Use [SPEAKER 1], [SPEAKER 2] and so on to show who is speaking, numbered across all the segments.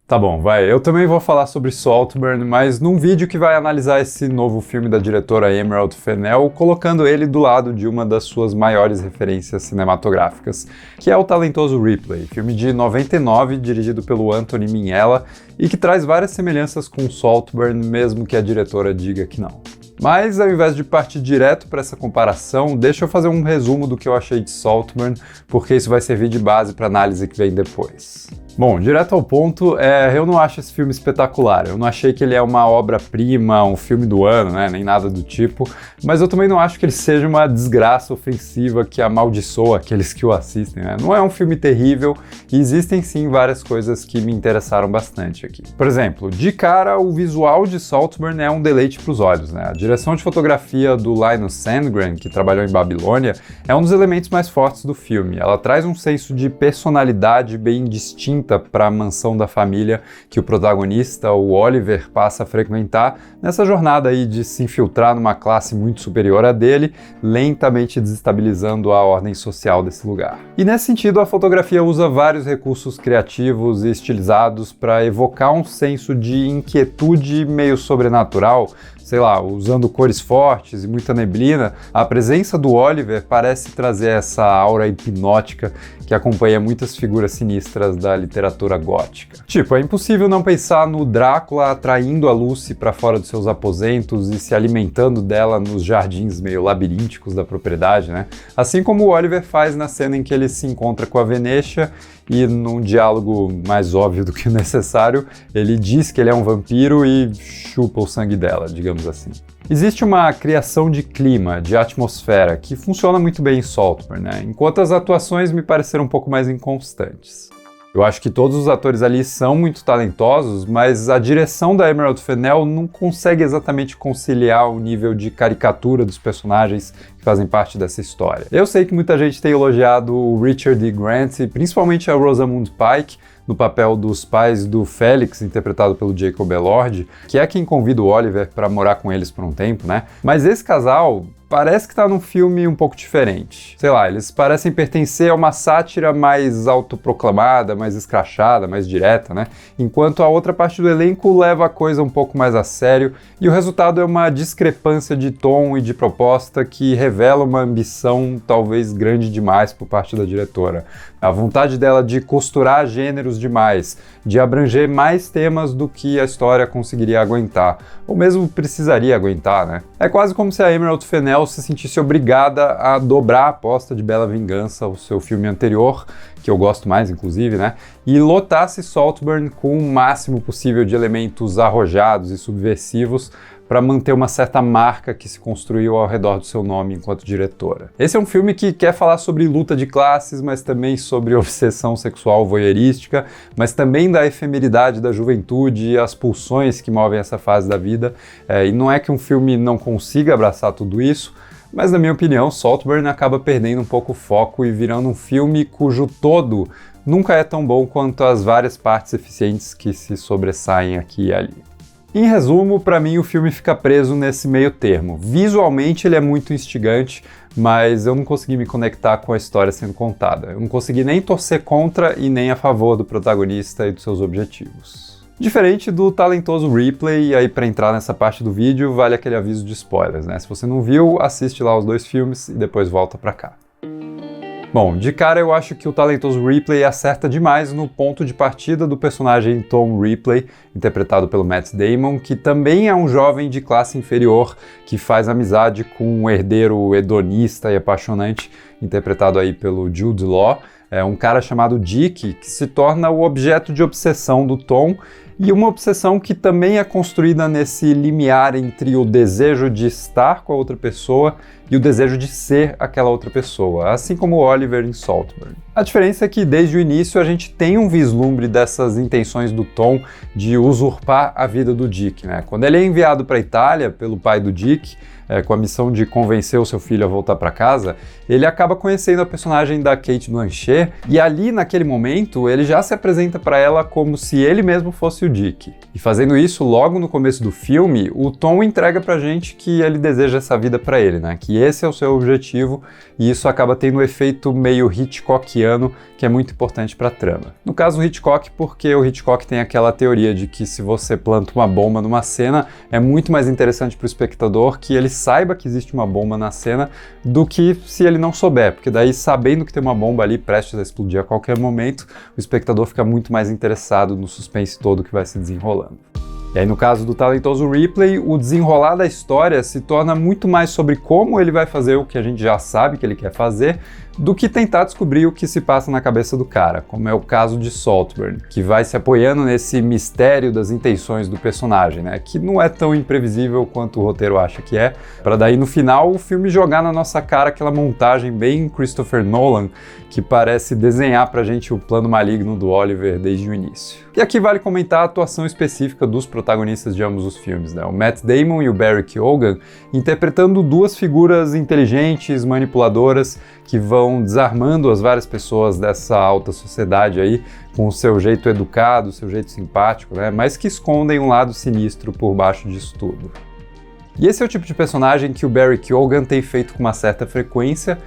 [SPEAKER 1] Tá bom, vai. Eu também vou falar sobre Saltburn, mas num vídeo que vai analisar esse novo filme da diretora Emerald Fennell, colocando ele do lado de uma das suas maiores referências cinematográficas, que é o talentoso Ripley, filme de 99, dirigido pelo Anthony Minghella, e que traz várias semelhanças com Saltburn, mesmo que a diretora diga que não. Mas, ao invés de partir direto para essa comparação, deixa eu fazer um resumo do que eu achei de Saltburn, porque isso vai servir de base para a análise que vem depois. Bom, direto ao ponto, eu não acho esse filme espetacular. Eu não achei que ele é uma obra-prima, um filme do ano, né, nem nada do tipo, mas eu também não acho que ele seja uma desgraça ofensiva que amaldiçoa aqueles que o assistem, né? Não é um filme terrível e existem sim várias coisas que me interessaram bastante aqui. Por exemplo, de cara, o visual de Saltburn é um deleite para os olhos, né? A direção de fotografia do Linus Sandgren, que trabalhou em Babilônia, é um dos elementos mais fortes do filme. Ela traz um senso de personalidade bem distinta para a mansão da família que o protagonista, o Oliver, passa a frequentar nessa jornada aí de se infiltrar numa classe muito superior à dele, lentamente desestabilizando a ordem social desse lugar. E nesse sentido, a fotografia usa vários recursos criativos e estilizados para evocar um senso de inquietude meio sobrenatural. Sei lá, usando cores fortes e muita neblina, a presença do Oliver parece trazer essa aura hipnótica que acompanha muitas figuras sinistras da literatura gótica. Tipo, é impossível não pensar no Drácula atraindo a Lucy para fora dos seus aposentos e se alimentando dela nos jardins meio labirínticos da propriedade, né? Assim como o Oliver faz na cena em que ele se encontra com a Venetia e, num diálogo mais óbvio do que necessário, ele diz que ele é um vampiro e chupa o sangue dela, digamos assim. Existe uma criação de clima, de atmosfera, que funciona muito bem em Saltburn, né? Enquanto as atuações me pareceram um pouco mais inconstantes. Eu acho que todos os atores ali são muito talentosos, mas a direção da Emerald Fennell não consegue exatamente conciliar o nível de caricatura dos personagens que fazem parte dessa história. Eu sei que muita gente tem elogiado o Richard E. Grant e principalmente a Rosamund Pike no papel dos pais do Félix, interpretado pelo Jacob Elord, que é quem convida o Oliver para morar com eles por um tempo, né? Mas esse casal parece que tá num filme um pouco diferente. Sei lá, eles parecem pertencer a uma sátira mais autoproclamada, mais escrachada, mais direta, né? Enquanto a outra parte do elenco leva a coisa um pouco mais a sério, e o resultado é uma discrepância de tom e de proposta que revela uma ambição talvez grande demais por parte da diretora. A vontade dela de costurar gêneros demais, de abranger mais temas do que a história conseguiria aguentar, ou mesmo precisaria aguentar, né? É quase como se a Emerald Fennell se sentisse obrigada a dobrar a aposta de Bela Vingança, o seu filme anterior, que eu gosto mais, inclusive, né? E lotasse Saltburn com o máximo possível de elementos arrojados e subversivos para manter uma certa marca que se construiu ao redor do seu nome enquanto diretora. Esse é um filme que quer falar sobre luta de classes, mas também sobre obsessão sexual voyeurística, mas também da efemeridade da juventude e as pulsões que movem essa fase da vida. E não é que um filme não consiga abraçar tudo isso, mas na minha opinião, Saltburn acaba perdendo um pouco o foco e virando um filme cujo todo nunca é tão bom quanto as várias partes eficientes que se sobressaem aqui e ali. Em resumo, para mim o filme fica preso nesse meio termo. Visualmente ele é muito instigante, mas eu não consegui me conectar com a história sendo contada. Eu não consegui nem torcer contra e nem a favor do protagonista e dos seus objetivos. Diferente do talentoso Ripley, e aí para entrar nessa parte do vídeo vale aquele aviso de spoilers, né? Se você não viu, assiste lá os dois filmes e depois volta para cá. Bom, de cara eu acho que o talentoso Ripley acerta demais no ponto de partida do personagem Tom Ripley, interpretado pelo Matt Damon, que também é um jovem de classe inferior que faz amizade com um herdeiro hedonista e apaixonante, interpretado aí pelo Jude Law, um cara chamado Dick, que se torna o objeto de obsessão do Tom, e uma obsessão que também é construída nesse limiar entre o desejo de estar com a outra pessoa e o desejo de ser aquela outra pessoa, assim como o Oliver em Saltburn. A diferença é que desde o início a gente tem um vislumbre dessas intenções do Tom de usurpar a vida do Dick, né? Quando ele é enviado para a Itália pelo pai do Dick, com a missão de convencer o seu filho a voltar para casa, ele acaba conhecendo a personagem da Cate Blanchett, e ali naquele momento ele já se apresenta para ela como se ele mesmo fosse o o Dick. E fazendo isso logo no começo do filme, o Tom entrega pra gente que ele deseja essa vida pra ele, né? Que esse é o seu objetivo, e isso acaba tendo um efeito meio Hitchcockiano, que é muito importante pra trama. No caso, o Hitchcock, porque o Hitchcock tem aquela teoria de que se você planta uma bomba numa cena, é muito mais interessante pro espectador que ele saiba que existe uma bomba na cena do que se ele não souber, porque daí, sabendo que tem uma bomba ali prestes a explodir a qualquer momento, o espectador fica muito mais interessado no suspense todo que vai se desenrolando. E aí, no caso do talentoso Ripley, o desenrolar da história se torna muito mais sobre como ele vai fazer o que a gente já sabe que ele quer fazer, do que tentar descobrir o que se passa na cabeça do cara, como é o caso de Saltburn, que vai se apoiando nesse mistério das intenções do personagem, né? Que não é tão imprevisível quanto o roteiro acha que é, para daí no final o filme jogar na nossa cara aquela montagem bem Christopher Nolan, que parece desenhar pra gente o plano maligno do Oliver desde o início. E aqui vale comentar a atuação específica dos protagonistas de ambos os filmes, né? O Matt Damon e o Barry Keoghan interpretando duas figuras inteligentes, manipuladoras, que vão desarmando as várias pessoas dessa alta sociedade aí, com o seu jeito educado, o seu jeito simpático, né? Mas que escondem um lado sinistro por baixo disso tudo. E esse é o tipo de personagem que o Barry Keoghan tem feito com uma certa frequência.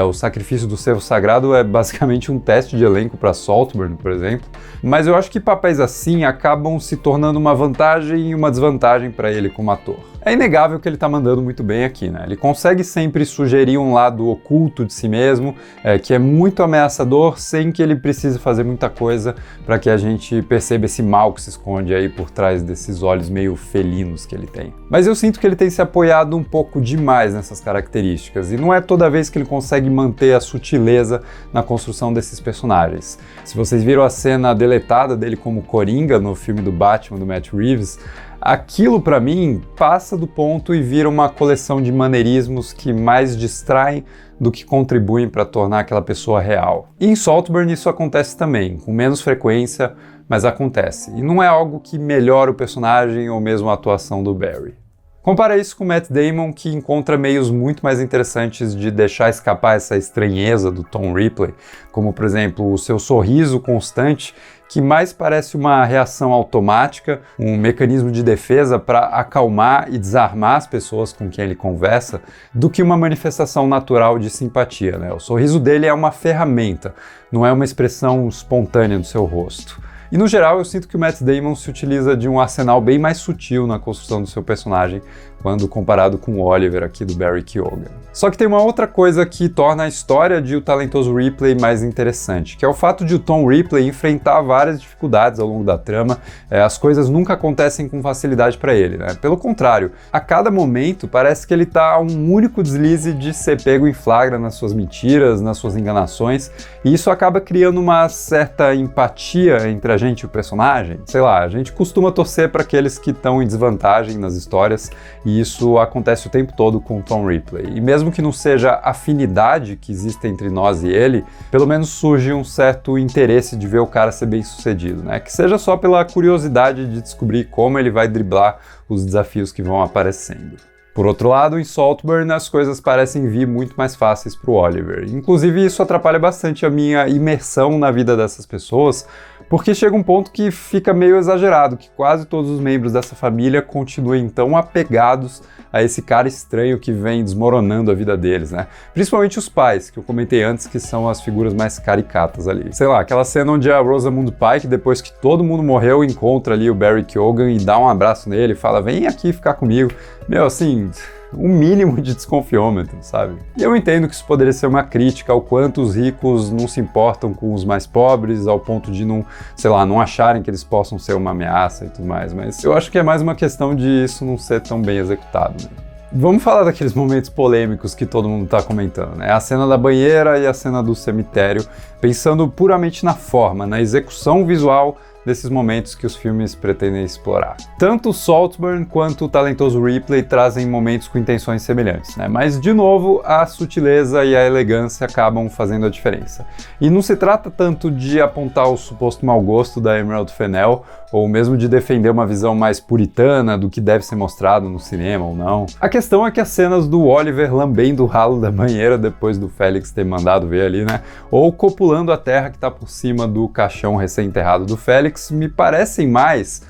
[SPEAKER 1] O Sacrifício do Cervo Sagrado é basicamente um teste de elenco para Saltburn, por exemplo. Mas eu acho que papéis assim acabam se tornando uma vantagem e uma desvantagem para ele como ator. É inegável que ele tá mandando muito bem aqui, né? Ele consegue sempre sugerir um lado oculto de si mesmo, que é muito ameaçador, sem que ele precise fazer muita coisa para que a gente perceba esse mal que se esconde aí por trás desses olhos meio felinos que ele tem. Mas eu sinto que ele tem se apoiado um pouco demais nessas características, e não é toda vez que ele consegue manter a sutileza na construção desses personagens. Se vocês viram a cena deletada dele como Coringa no filme do Batman, do Matt Reeves, aquilo pra mim passa do ponto e vira uma coleção de maneirismos que mais distraem do que contribuem para tornar aquela pessoa real. E em Saltburn isso acontece também, com menos frequência, mas acontece. E não é algo que melhora o personagem ou mesmo a atuação do Barry. Compara isso com o Matt Damon, que encontra meios muito mais interessantes de deixar escapar essa estranheza do Tom Ripley, como por exemplo o seu sorriso constante, que mais parece uma reação automática, um mecanismo de defesa para acalmar e desarmar as pessoas com quem ele conversa, do que uma manifestação natural de simpatia, né? O sorriso dele é uma ferramenta, não é uma expressão espontânea do seu rosto. E no geral eu sinto que o Matt Damon se utiliza de um arsenal bem mais sutil na construção do seu personagem, quando comparado com o Oliver aqui do Barry Keoghan. Só que tem uma outra coisa que torna a história de O Talentoso Ripley mais interessante, que é o fato de o Tom Ripley enfrentar várias dificuldades ao longo da trama. As coisas nunca acontecem com facilidade para ele, né? Pelo contrário, a cada momento parece que ele tá a um único deslize de ser pego em flagra nas suas mentiras, nas suas enganações, e isso acaba criando uma certa empatia entre a gente e o personagem. Sei lá, a gente costuma torcer para aqueles que estão em desvantagem nas histórias, e isso acontece o tempo todo com o Tom Ripley. E mesmo que não seja afinidade que existe entre nós e ele, pelo menos surge um certo interesse de ver o cara ser bem sucedido, né? Que seja só pela curiosidade de descobrir como ele vai driblar os desafios que vão aparecendo. Por outro lado, em Saltburn as coisas parecem vir muito mais fáceis para o Oliver. Inclusive isso atrapalha bastante a minha imersão na vida dessas pessoas, porque chega um ponto que fica meio exagerado, que quase todos os membros dessa família continuem tão apegados a esse cara estranho que vem desmoronando a vida deles, né? Principalmente os pais, que eu comentei antes, que são as figuras mais caricatas ali. Sei lá, aquela cena onde a Rosamund Pike, depois que todo mundo morreu, encontra ali o Barry Keoghan e dá um abraço nele e fala, vem aqui ficar comigo. Meu, assim, um mínimo de desconfiômetro, sabe? E eu entendo que isso poderia ser uma crítica ao quanto os ricos não se importam com os mais pobres, ao ponto de não, sei lá, não acharem que eles possam ser uma ameaça e tudo mais, mas eu acho que é mais uma questão de isso não ser tão bem executado, né? Vamos falar daqueles momentos polêmicos que todo mundo tá comentando, né? A cena da banheira e a cena do cemitério, pensando puramente na forma, na execução visual desses momentos que os filmes pretendem explorar. Tanto Saltburn quanto o Talentoso Ripley trazem momentos com intenções semelhantes, né? Mas, de novo, a sutileza e a elegância acabam fazendo a diferença. E não se trata tanto de apontar o suposto mau gosto da Emerald Fennell, ou mesmo de defender uma visão mais puritana do que deve ser mostrado no cinema ou não. A questão é que as cenas do Oliver lambendo o ralo da banheira depois do Félix ter mandado ver ali, né? Ou copulando a terra que tá por cima do caixão recém-enterrado do Félix, me parecem mais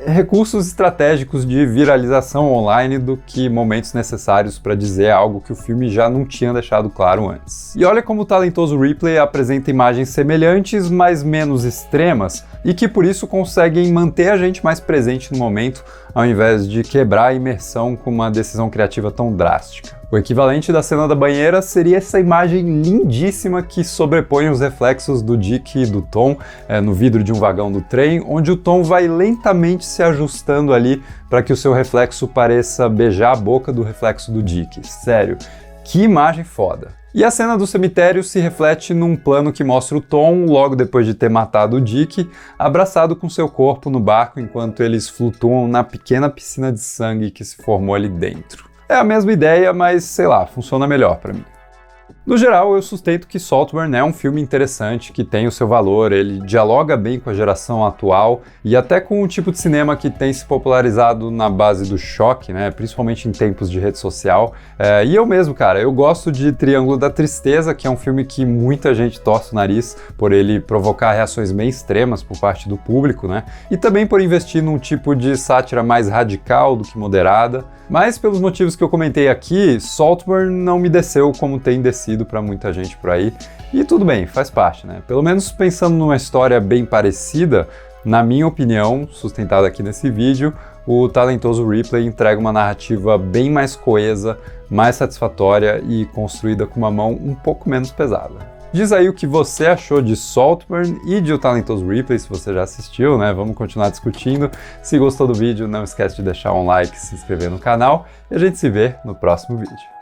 [SPEAKER 1] recursos estratégicos de viralização online do que momentos necessários para dizer algo que o filme já não tinha deixado claro antes. E olha como o talentoso Ripley apresenta imagens semelhantes, mas menos extremas, e que por isso conseguem manter a gente mais presente no momento, ao invés de quebrar a imersão com uma decisão criativa tão drástica. O equivalente da cena da banheira seria essa imagem lindíssima que sobrepõe os reflexos do Dick e do Tom no vidro de um vagão do trem, onde o Tom vai lentamente se ajustando ali para que o seu reflexo pareça beijar a boca do reflexo do Dick. Sério, que imagem foda! E a cena do cemitério se reflete num plano que mostra o Tom, logo depois de ter matado o Dick, abraçado com seu corpo no barco enquanto eles flutuam na pequena piscina de sangue que se formou ali dentro. É a mesma ideia, mas sei lá, funciona melhor pra mim. No geral, eu sustento que Saltburn é um filme interessante, que tem o seu valor, ele dialoga bem com a geração atual e até com o tipo de cinema que tem se popularizado na base do choque, né, principalmente em tempos de rede social. E eu mesmo, cara, eu gosto de Triângulo da Tristeza, que é um filme que muita gente torce o nariz por ele provocar reações bem extremas por parte do público, né, e também por investir num tipo de sátira mais radical do que moderada. Mas pelos motivos que eu comentei aqui, Saltburn não me desceu como tem descido para muita gente por aí. E tudo bem, faz parte, né? Pelo menos pensando numa história bem parecida, na minha opinião, sustentada aqui nesse vídeo, o talentoso Ripley entrega uma narrativa bem mais coesa, mais satisfatória e construída com uma mão um pouco menos pesada. Diz aí o que você achou de Saltburn e de O Talentoso Ripley, se você já assistiu, né? Vamos continuar discutindo. Se gostou do vídeo, não esquece de deixar um like, se inscrever no canal e a gente se vê no próximo vídeo.